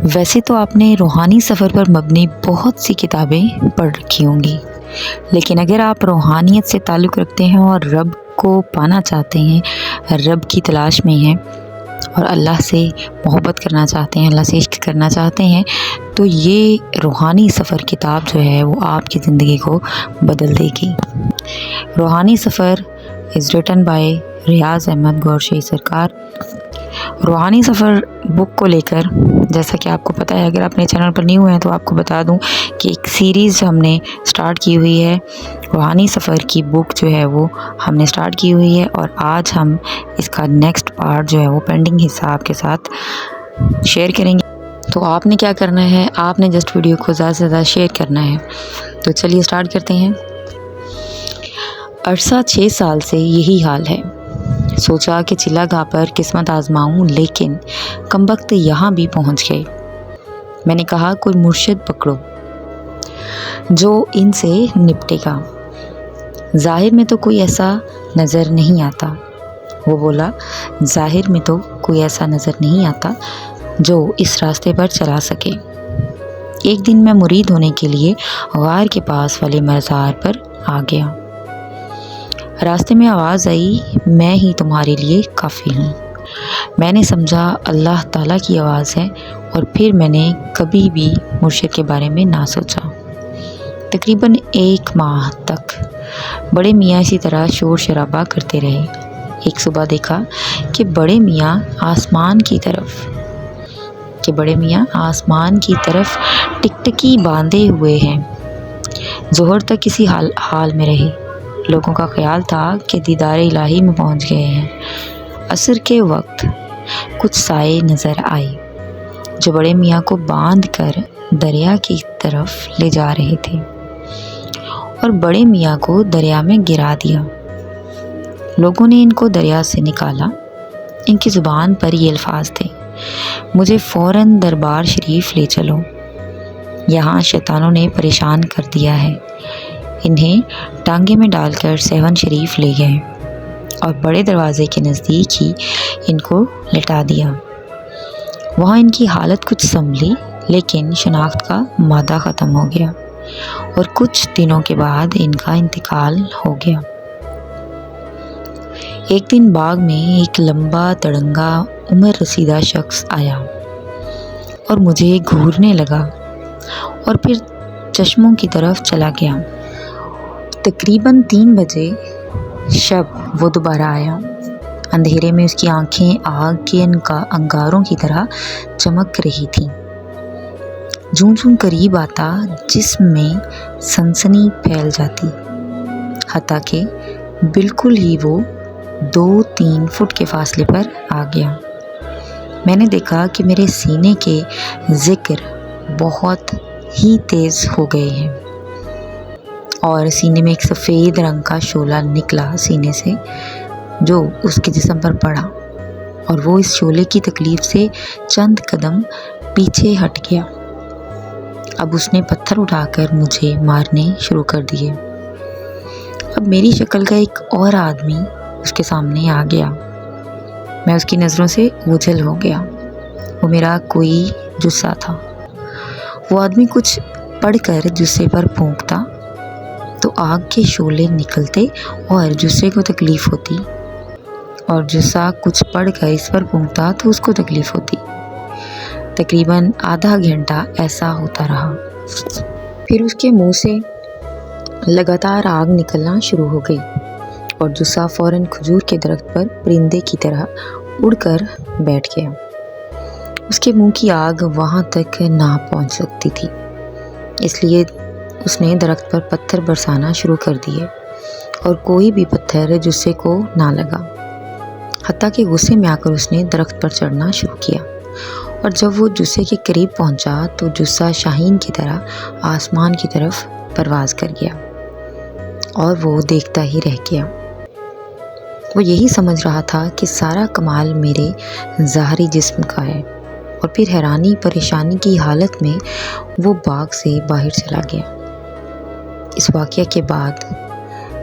ویسے تو آپ نے روحانی سفر پر مبنی بہت سی کتابیں پڑھ رکھی ہوں گی، لیکن اگر آپ روحانیت سے تعلق رکھتے ہیں اور رب کو پانا چاہتے ہیں، رب کی تلاش میں ہیں اور اللہ سے محبت کرنا چاہتے ہیں، اللہ سے عشق کرنا چاہتے ہیں، تو یہ روحانی سفر کتاب جو ہے وہ آپ کی زندگی کو بدل دے گی۔ روحانی سفر is written by Riyaz Ahmad گورشی سرکار۔ روحانی سفر بک کو لے کر، جیسا کہ آپ کو پتہ ہے، اگر آپ اپنے چینل پر نیو ہیں تو آپ کو بتا دوں کہ ایک سیریز ہم نے سٹارٹ کی ہوئی ہے، روحانی سفر کی بک جو ہے وہ ہم نے سٹارٹ کی ہوئی ہے، اور آج ہم اس کا نیکسٹ پارٹ جو ہے وہ پینڈنگ حصہ آپ کے ساتھ شیئر کریں گے۔ تو آپ نے کیا کرنا ہے، آپ نے جسٹ ویڈیو کو زیادہ سے زیادہ شیئر کرنا ہے۔ تو چلیے سٹارٹ کرتے ہیں۔ عرصہ 6 سال سے یہی حال ہے۔ سوچا کہ چلا گاہ پر قسمت آزماؤں، لیکن کمبخت یہاں بھی پہنچ گئے۔ میں نے کہا کوئی مرشد پکڑو جو ان سے نپٹے گا۔ ظاہر میں تو کوئی ایسا نظر نہیں آتا۔ وہ بولا، ظاہر میں تو کوئی ایسا نظر نہیں آتا جو اس راستے پر چلا سکے۔ ایک دن میں مرید ہونے کے لیے غار کے پاس والے مزار پر آ گیا۔ راستے میں آواز آئی، میں ہی تمہارے لیے کافی ہوں۔ میں نے سمجھا اللہ تعالیٰ کی آواز ہے، اور پھر میں نے کبھی بھی مرشد کے بارے میں نہ سوچا۔ تقریباً 1 ماہ تک بڑے میاں اسی طرح شور شرابہ کرتے رہے۔ ایک صبح دیکھا کہ بڑے میاں آسمان کی طرف ٹکٹکی باندھے ہوئے ہیں۔ ظہر تک اسی حال میں رہے۔ لوگوں کا خیال تھا کہ دیدار الہی میں پہنچ گئے ہیں۔ عصر کے وقت کچھ سائے نظر آئے جو بڑے میاں کو باندھ کر دریا کی طرف لے جا رہے تھے، اور بڑے میاں کو دریا میں گرا دیا۔ لوگوں نے ان کو دریا سے نکالا۔ ان کی زبان پر یہ الفاظ تھے، مجھے فوراً دربار شریف لے چلو، یہاں شیطانوں نے پریشان کر دیا ہے۔ انہیں ٹانگے میں ڈال کر سیون شریف لے گئے اور بڑے دروازے کے نزدیک ہی ان کو لٹا دیا۔ وہاں ان کی حالت کچھ سنبھلی، لیکن شناخت کا مادہ ختم ہو گیا، اور کچھ دنوں کے بعد ان کا انتقال ہو گیا۔ ایک دن باغ میں ایک لمبا تڑنگا عمر رسیدہ شخص آیا اور مجھے گھورنے لگا، اور پھر چشموں کی طرف چلا گیا۔ تقریباً 3 بجے شب وہ دوبارہ آیا۔ اندھیرے میں اس کی آنکھیں آگ کے انگاروں کی طرح چمک رہی تھیں۔ جوں جوں قریب آتا جسم میں سنسنی پھیل جاتی، حتیٰ کہ بالکل ہی وہ 2-3 فٹ کے فاصلے پر آ گیا۔ میں نے دیکھا کہ میرے سینے کے ذکر بہت ہی تیز ہو گئے ہیں، اور سینے میں ایک سفید رنگ کا شعلہ نکلا سینے سے جو اس کے جسم پر پڑا، اور وہ اس شعلے کی تکلیف سے چند قدم پیچھے ہٹ گیا۔ اب اس نے پتھر اٹھا کر مجھے مارنے شروع کر دیے۔ اب میری شکل کا ایک اور آدمی اس کے سامنے آ گیا۔ میں اس کی نظروں سے اوجھل ہو گیا۔ وہ میرا کوئی جثہ تھا۔ وہ آدمی کچھ پڑھ کر جثے پر پھونکتا تو آگ کے شعلے نکلتے اور جثے کو تکلیف ہوتی، اور جثہ کچھ پڑھ کر اس پر پھونکتا تو اس کو تکلیف ہوتی۔ تقریباً آدھا گھنٹہ ایسا ہوتا رہا۔ پھر اس کے منہ سے لگاتار آگ نکلنا شروع ہو گئی، اور جثہ فوراً کھجور کے درخت پر پرندے کی طرح اڑ کر بیٹھ گیا۔ اس کے منہ کی آگ وہاں تک نہ پہنچ سکتی تھی، اس لیے اس نے درخت پر پتھر برسانا شروع کر دیے، اور کوئی بھی پتھر جثے کو نہ لگا۔ حتیٰ کہ غصے میں آ کر اس نے درخت پر چڑھنا شروع کیا، اور جب وہ جثے کے قریب پہنچا تو جثہ شاہین کی طرح آسمان کی طرف پرواز کر گیا، اور وہ دیکھتا ہی رہ گیا۔ وہ یہی سمجھ رہا تھا کہ سارا کمال میرے ظاہری جسم کا ہے، اور پھر حیرانی پریشانی کی حالت میں وہ باغ سے باہر چلا گیا۔ اس واقعہ کے بعد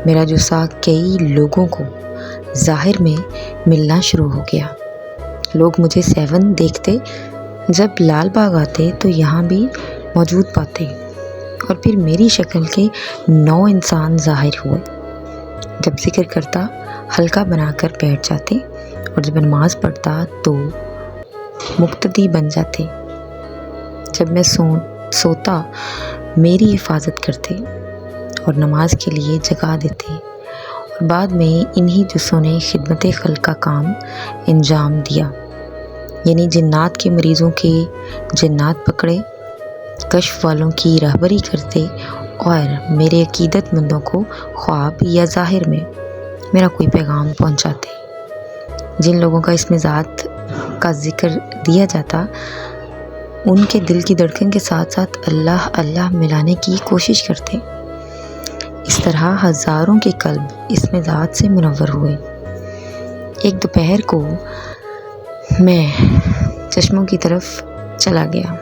میرا جثہ کئی لوگوں کو ظاہر میں ملنا شروع ہو گیا۔ لوگ مجھے 7 دیکھتے جب لال باغ آتے تو یہاں بھی موجود پاتے اور پھر میری شکل کے 9 انسان ظاہر ہوئے۔ جب ذکر کرتا ہلکا بنا کر بیٹھ جاتے اور جب نماز پڑھتا تو مقتدی بن جاتے۔ جب میں سوتا میری حفاظت کرتے اور نماز کے لیے جگا دیتے اور بعد میں انہی جسوں نے خدمت خلق کا کام انجام دیا، یعنی جنات کے مریضوں کے جنات پکڑے، کشف والوں کی رہبری کرتے اور میرے عقیدت مندوں کو خواب یا ظاہر میں میرا کوئی پیغام پہنچاتے۔ جن لوگوں کا اسم ذات کا ذکر دیا جاتا ان کے دل کی دھڑکن کے ساتھ ساتھ اللہ اللہ ملانے کی کوشش کرتے۔ اس طرح ہزاروں کے قلب اسم ذات سے منور ہوئے۔ ایک دوپہر کو میں چشموں کی طرف چلا گیا۔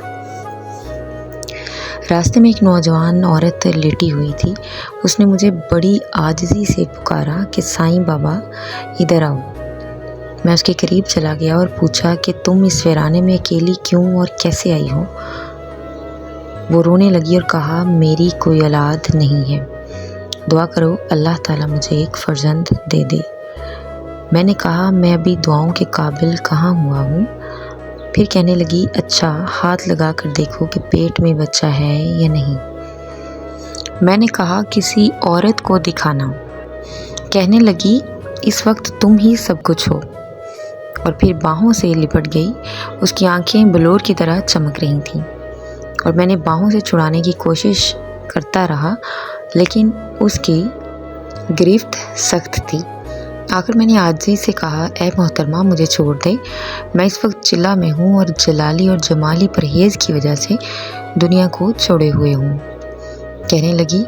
راستے میں ایک نوجوان عورت لیٹی ہوئی تھی۔ اس نے مجھے بڑی عاجزی سے پکارا کہ سائیں بابا ادھر آؤ۔ میں اس کے قریب چلا گیا اور پوچھا کہ تم اس ویرانے میں اکیلی کیوں اور کیسے آئی ہو؟ وہ رونے لگی اور کہا میری کوئی اولاد نہیں ہے، دعا کرو اللہ تعالیٰ مجھے ایک فرزند دے دے۔ میں نے کہا میں ابھی دعاؤں کے قابل کہاں ہوا ہوں؟ پھر کہنے لگی اچھا ہاتھ لگا کر دیکھو کہ پیٹ میں بچہ ہے یا نہیں۔ میں نے کہا کسی عورت کو دکھانا۔ کہنے لگی اس وقت تم ہی سب کچھ ہو، اور پھر باہوں سے لپٹ گئی۔ اس کی آنکھیں بلور کی طرح چمک رہی تھیں اور میں نے باہوں سے چھڑانے کی کوشش کرتا رہا لیکن اس کی گرفت سخت تھی۔ آخر میں نے عاجزی سے کہا اے محترمہ مجھے چھوڑ دے، میں اس وقت چلا میں ہوں اور جلالی اور جمالی پرہیز کی وجہ سے دنیا کو چھوڑے ہوئے ہوں۔ کہنے لگی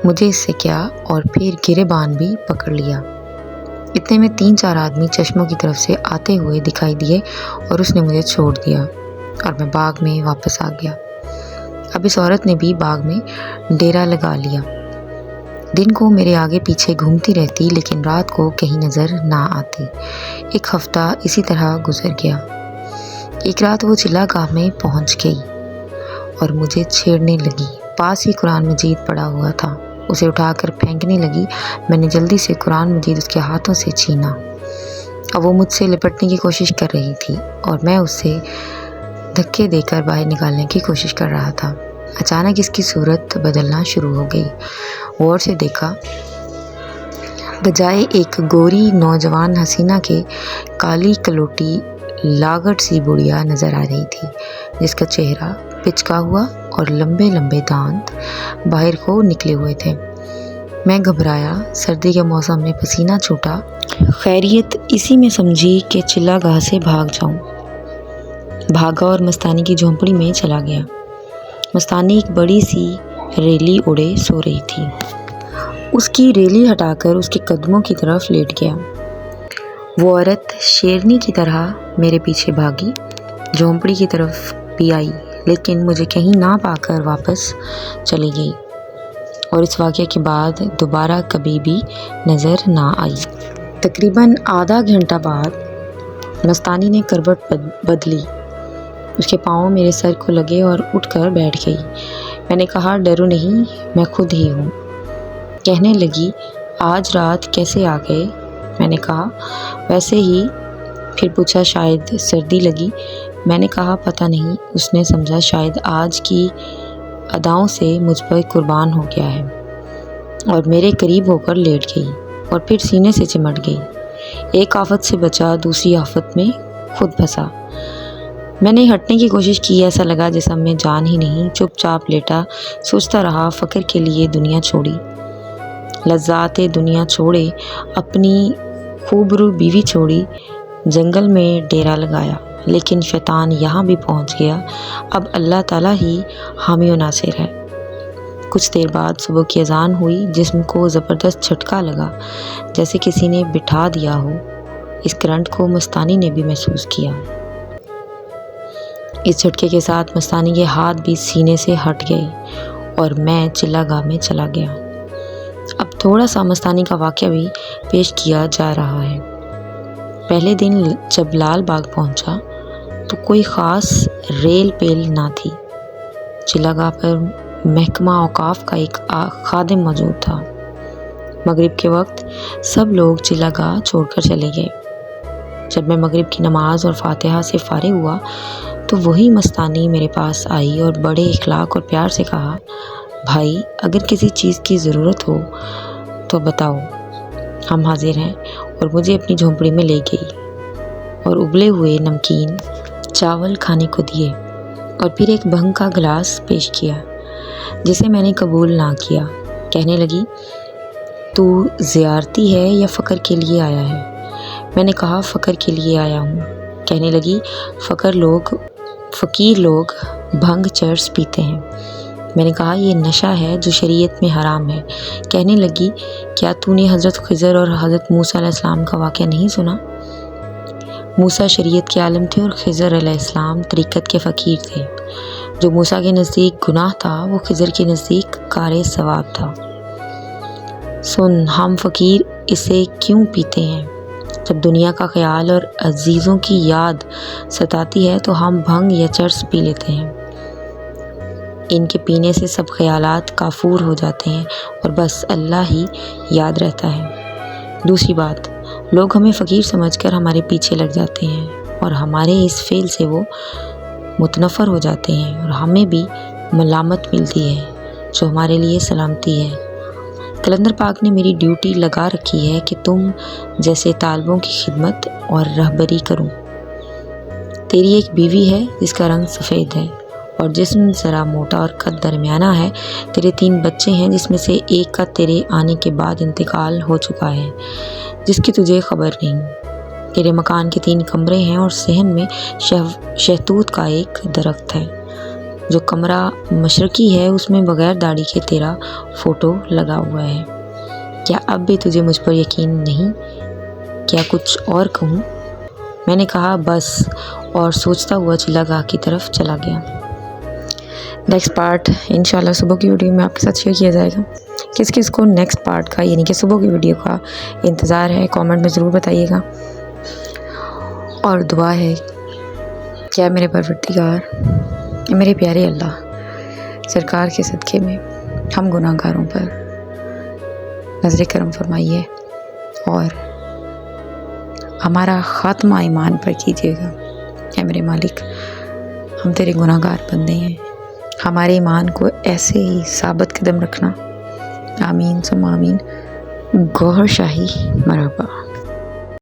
مجھے اس سے کیا، اور پھر گریبان بھی پکڑ لیا۔ اتنے میں 3-4 آدمی چشموں کی طرف سے آتے ہوئے دکھائی دیے اور اس نے مجھے چھوڑ دیا اور میں باغ میں واپس آ گیا۔ اب اس عورت نے بھی باغ میں ڈیرا لگا لیا۔ دن کو میرے آگے پیچھے گھومتی رہتی لیکن رات کو کہیں نظر نہ آتی۔ 1 ہفتہ اسی طرح گزر گیا۔ ایک رات وہ چلا گاہ میں پہنچ گئی اور مجھے چھیڑنے لگی۔ پاس ہی قرآن مجید پڑا ہوا تھا، اسے اٹھا کر پھینکنے لگی۔ میں نے جلدی سے قرآن مجید اس کے ہاتھوں سے چھینا۔ اب وہ مجھ سے لپٹنے کی کوشش کر رہی تھی اور میں اسے دھکے دے کر باہر نکالنے کی کوشش کر رہا تھا۔ اچانک اس کی صورت بدلنا شروع ہو گئی۔ غور سے دیکھا، بجائے ایک گوری نوجوان حسینہ کے کالی کلوٹی لاغٹ سی بڑھیا نظر آ رہی تھی جس کا چہرہ پچکا ہوا اور لمبے لمبے دانت باہر کو نکلے ہوئے تھے۔ میں گھبرایا، سردی کے موسم میں پسینہ چھوٹا، خیریت اسی میں سمجھی کہ چلا گاہ سے بھاگ جاؤں۔ بھاگا اور مستانی کی جھونپڑی میں چلا گیا۔ مستانی ایک بڑی سی ریلی اڑے سو رہی تھی۔ اس کی ریلی ہٹا کر اس کے قدموں کی طرف لیٹ گیا۔ وہ عورت شیرنی کی طرح میرے پیچھے بھاگی، جھونپڑی کی طرف بھی آئی لیکن مجھے کہیں نہ پا کر واپس چلی گئی اور اس واقعے کے بعد دوبارہ کبھی بھی نظر نہ آئی۔ تقریباً آدھا گھنٹہ بعد مستانی نے کروٹ بدلی۔ اس کے پاؤں میرے سر کو لگے اور اٹھ کر بیٹھ گئی۔ میں نے کہا ڈرو نہیں، میں خود ہی ہوں۔ کہنے لگی آج رات کیسے آ گئے؟ میں نے کہا ویسے ہی۔ پھر پوچھا شاید سردی لگی؟ میں نے کہا پتہ نہیں۔ اس نے سمجھا شاید آج کی اداؤں سے مجھ پر قربان ہو گیا ہے اور میرے قریب ہو کر لیٹ گئی اور پھر سینے سے چمٹ گئی۔ ایک آفت سے بچا دوسری آفت میں خود پھنسا۔ میں نے ہٹنے کی کوشش کی، ایسا لگا جیسا میں جان ہی نہیں۔ چپ چاپ لیٹا، سوچتا رہا۔ فقر کے لیے دنیا چھوڑی، لذات دنیا چھوڑے، اپنی خوبرو بیوی چھوڑی، جنگل میں ڈیرا لگایا، لیکن شیطان یہاں بھی پہنچ گیا۔ اب اللہ تعالیٰ ہی حامی و ناصر ہے۔ کچھ دیر بعد صبح کی اذان ہوئی۔ جسم کو زبردست جھٹکا لگا جیسے کسی نے بٹھا دیا ہو۔ اس کرنٹ کو مستانی نے بھی محسوس کیا۔ اس جھٹکے کے ساتھ مستانی کے ہاتھ بھی سینے سے ہٹ گئے اور میں چلا گاہ میں چلا گیا۔ اب تھوڑا سا مستانی کا واقعہ بھی پیش کیا جا رہا ہے۔ پہلے دن جب لال باغ پہنچا تو کوئی خاص ریل پیل نہ تھی۔ چلاگاہ پر محکمہ اوقاف کا ایک خادم موجود تھا۔ مغرب کے وقت سب لوگ چلاگاہ چھوڑ کر چلے گئے۔ جب میں مغرب کی نماز اور فاتحہ سے فارغ ہوا تو وہی مستانی میرے پاس آئی اور بڑے اخلاق اور پیار سے کہا، بھائی اگر کسی چیز کی ضرورت ہو تو بتاؤ، ہم حاضر ہیں، اور مجھے اپنی جھونپڑی میں لے گئی اور ابلے ہوئے نمکین چاول کھانے کو دیے اور پھر ایک بھنگ کا گلاس پیش کیا جسے میں نے قبول نہ کیا۔ کہنے لگی، تو زیارتی ہے یا فقر کے لیے آیا ہے؟ میں نے کہا، فقر کے لیے آیا ہوں۔ کہنے لگی، فقیر لوگ بھنگ چرس پیتے ہیں۔ میں نے کہا، یہ نشہ ہے جو شریعت میں حرام ہے۔ کہنے لگی، کیا تو نے حضرت خضر اور حضرت موسیٰ علیہ السلام کا واقعہ نہیں سنا؟ موسیٰ شریعت کے عالم تھے اور خضر علیہ السلام طریقت کے فقیر تھے۔ جو موسیٰ کے نزدیک گناہ تھا وہ خضر کے نزدیک کار ثواب تھا۔ سن، ہم فقیر اسے کیوں پیتے ہیں؟ جب دنیا کا خیال اور عزیزوں کی یاد ستاتی ہے تو ہم بھنگ یا چرس پی لیتے ہیں۔ ان کے پینے سے سب خیالات کافور ہو جاتے ہیں اور بس اللہ ہی یاد رہتا ہے۔ دوسری بات، لوگ ہمیں فقیر سمجھ کر ہمارے پیچھے لگ جاتے ہیں اور ہمارے اس فعل سے وہ متنفر ہو جاتے ہیں اور ہمیں بھی ملامت ملتی ہے جو ہمارے لیے سلامتی ہے۔ کلندر پاک نے میری ڈیوٹی لگا رکھی ہے کہ تم جیسے طالبوں کی خدمت اور رہبری کروں۔ تیری ایک بیوی ہے جس کا رنگ سفید ہے اور جسم ذرا موٹا اور قد درمیانہ ہے۔ تیرے 3 بچے ہیں جس میں سے ایک کا تیرے آنے کے بعد انتقال ہو چکا ہے جس کی تجھے خبر نہیں۔ تیرے مکان کے 3 کمرے ہیں اور صحن میں شہتوت کا ایک درخت ہے۔ جو کمرہ مشرقی ہے اس میں بغیر داڑھی کے تیرا فوٹو لگا ہوا ہے۔ کیا اب بھی تجھے مجھ پر یقین نہیں؟ کیا کچھ اور کہوں؟ میں نے کہا بس، اور سوچتا ہوا چلاگاہ کی طرف چلا گیا۔ نیکسٹ پارٹ انشاءاللہ صبح کی ویڈیو میں آپ کے ساتھ شیئر کیا جائے گا۔ کس کس کو نیکسٹ پارٹ کا یعنی کہ صبح کی ویڈیو کا انتظار ہے کامنٹ میں ضرور بتائیے گا، اور دعا ہے کیا میرے پروردگار، میرے پیارے اللہ سرکار کے صدقے میں ہم گناہ گاروں پر نظر کرم فرمائیے اور ہمارا خاتمہ ایمان پر کیجیے گا۔ اے میرے مالک، ہم تیرے گناہ گار بندے ہیں، ہمارے ایمان کو ایسے ہی ثابت قدم رکھنا۔ آمین ثم آمین۔ گوہر شاہی مرحبا۔